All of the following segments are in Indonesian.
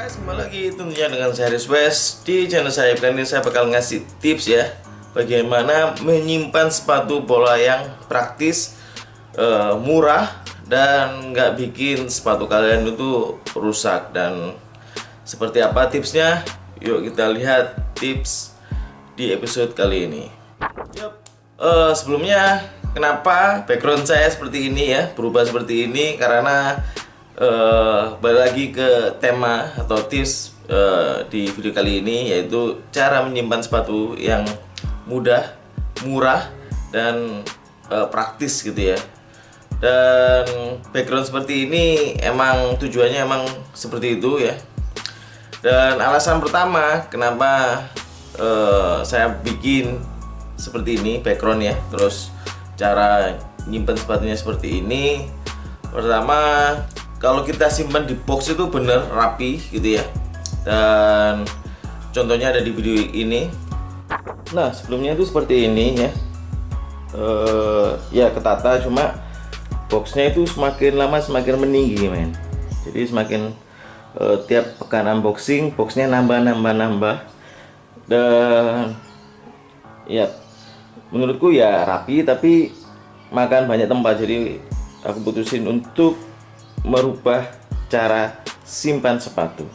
guys, kembali lagi tentunya dengan saya Rizwes. Di channel saya kali ini saya bakal ngasih tips ya, bagaimana menyimpan sepatu bola yang praktis, murah, dan nggak bikin sepatu kalian itu rusak. Dan seperti apa tipsnya? Yuk kita lihat tips di episode kali ini. Sebelumnya, kenapa background saya seperti ini ya, berubah seperti ini? Karena balik lagi ke tema atau tips di video kali ini, yaitu cara menyimpan sepatu yang mudah, murah, dan praktis gitu ya. Dan background seperti ini emang tujuannya emang seperti itu ya. Dan alasan pertama kenapa saya bikin seperti ini background ya, terus cara nyimpan sepatunya seperti ini. Pertama, kalau kita simpan di box itu bener rapi gitu ya, dan contohnya ada di video ini. Nah, sebelumnya itu seperti ini ya, ya ketata, cuma boxnya itu semakin lama semakin meninggi men. Jadi semakin tiap pekan unboxing boxnya nambah, dan ya menurutku ya rapi tapi makan banyak tempat. Jadi aku putusin untuk merubah cara simpan sepatu.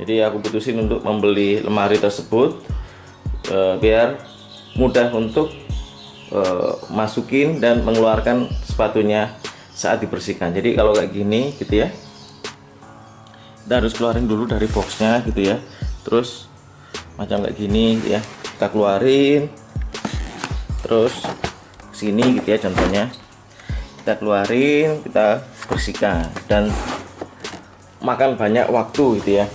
Jadi aku putusin untuk membeli lemari tersebut biar mudah untuk masukin dan mengeluarkan sepatunya saat dibersihkan. Jadi kalau kayak gini gitu ya, kita harus keluarin dulu dari boxnya gitu ya. Terus macam kayak gini ya, kita keluarin, terus sini gitu ya, contohnya kita keluarin, kita bersihkan, dan makan banyak waktu gitu ya.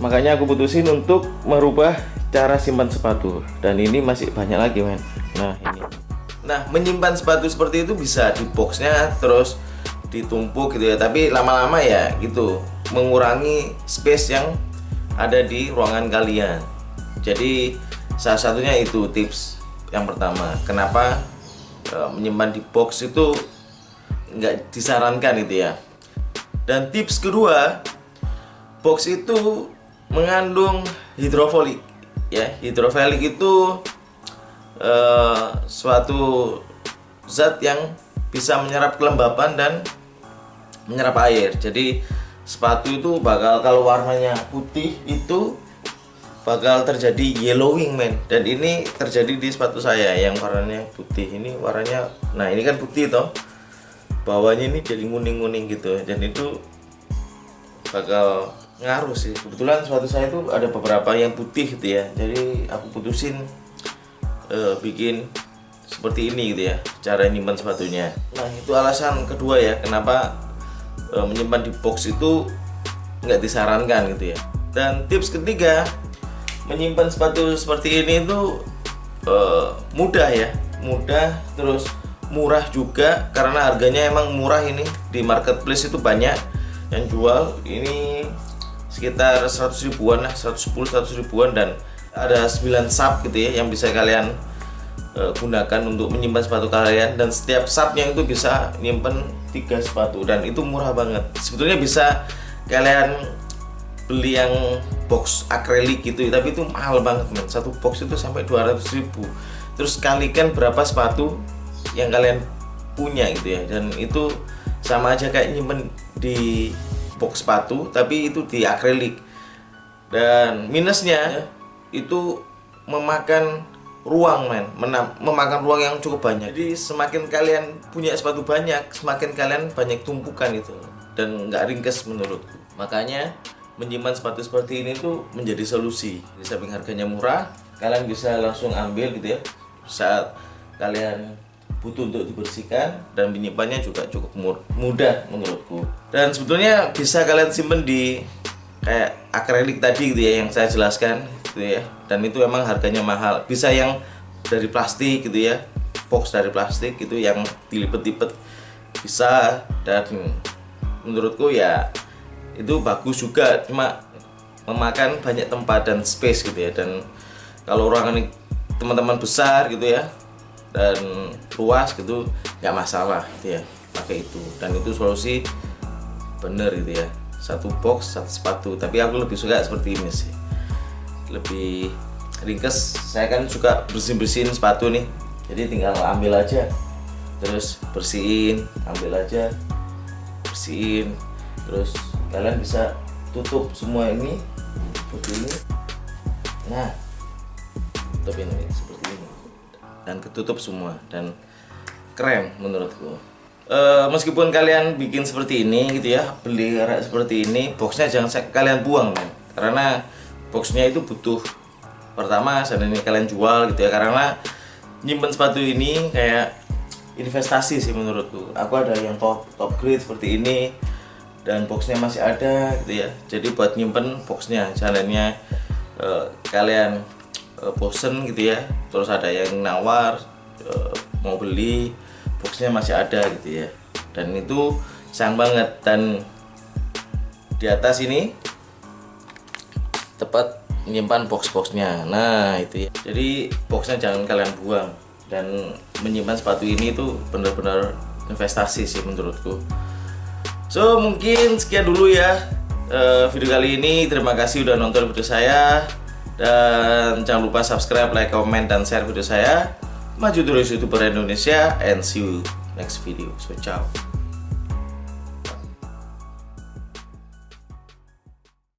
Makanya aku putusin untuk merubah cara simpan sepatu, dan ini masih banyak lagi men. Nah ini, nah menyimpan sepatu seperti itu bisa di boxnya terus ditumpuk gitu ya, tapi lama-lama ya gitu mengurangi space yang ada di ruangan kalian. Jadi salah satunya itu tips yang pertama, kenapa menyimpan di box itu nggak disarankan gitu ya. Dan tips kedua, box itu mengandung hidrofolik ya. Hidrofolik itu suatu zat yang bisa menyerap kelembapan dan menyerap air. Jadi sepatu itu bakal, kalau warnanya putih itu bakal terjadi yellowing men, dan ini terjadi di sepatu saya yang warnanya putih. Ini warnanya, nah ini kan putih toh, bawahnya ini jadi kuning-kuning gitu, dan itu bakal ngaruh sih. Kebetulan sepatu saya itu ada beberapa yang putih gitu ya, jadi aku putusin bikin seperti ini gitu ya, cara nyimpan sepatunya. Nah itu alasan kedua ya, kenapa menyimpan di box itu nggak disarankan gitu ya. Dan tips ketiga, menyimpan sepatu seperti ini itu mudah ya, mudah, terus murah juga, karena harganya emang murah. Ini di marketplace itu banyak yang jual ini sekitar 100 ribuan lah, 110-100 ribuan, dan ada 9 sub gitu ya yang bisa kalian gunakan untuk menyimpan sepatu kalian, dan setiap subnya itu bisa nyimpen 3 sepatu, dan itu murah banget. Sebetulnya bisa kalian beli yang box akrilik gitu, tapi itu mahal banget men. Satu box itu sampai 200 ribu. Terus kalikan berapa sepatu yang kalian punya gitu ya, dan itu sama aja kayak nyimpen di box sepatu tapi itu di akrilik. Dan minusnya itu memakan ruang men, memakan ruang yang cukup banyak. Jadi semakin kalian punya sepatu banyak, semakin kalian banyak tumpukan gitu, dan nggak ringkes menurutku. Makanya menyimpan sepatu seperti ini tuh menjadi solusi. Di samping harganya murah, kalian bisa langsung ambil gitu ya saat kalian butuh untuk dibersihkan, dan menyimpannya juga cukup mudah menurutku. Dan sebetulnya bisa kalian simpan di kayak akrilik tadi gitu ya yang saya jelaskan gitu ya, dan itu emang harganya mahal. Bisa yang dari plastik gitu ya, box dari plastik gitu yang dilipet-lipet bisa, dan menurutku ya itu bagus juga, cuma memakan banyak tempat dan space gitu ya. Dan kalau ruangan teman-teman besar gitu ya dan luas gitu, nggak masalah gitu ya pakai itu. Dan itu solusi bener gitu ya, satu box satu sepatu. Tapi aku lebih suka seperti ini sih, lebih ringkes. Saya kan suka bersihin sepatu nih, jadi tinggal ambil aja terus bersihin, ambil aja bersihin, terus kalian bisa tutup semua ini seperti ini. Nah, tutup ini seperti ini dan ketutup semua, dan keren menurutku. Meskipun kalian bikin seperti ini gitu ya, beli seperti ini, boxnya jangan kalian buang men, karena boxnya itu butuh, pertama seandainya kalian jual gitu ya, karena nyimpen sepatu ini kayak investasi sih menurutku. Aku ada yang top grade seperti ini dan boxnya masih ada gitu ya, jadi buat nyimpen boxnya. Seandainya kalian bosen gitu ya, terus ada yang nawar mau beli, boxnya masih ada gitu ya, dan itu sayang banget. Dan di atas ini tepat menyimpan box-boxnya. Nah itu ya, jadi boxnya jangan kalian buang, dan menyimpan sepatu ini itu benar-benar investasi sih menurutku. So mungkin sekian dulu ya video kali ini. Terima kasih udah nonton video saya, dan jangan lupa subscribe, like, comment, dan share video saya. Maju terus YouTuber Indonesia, and see you next video. So ciao.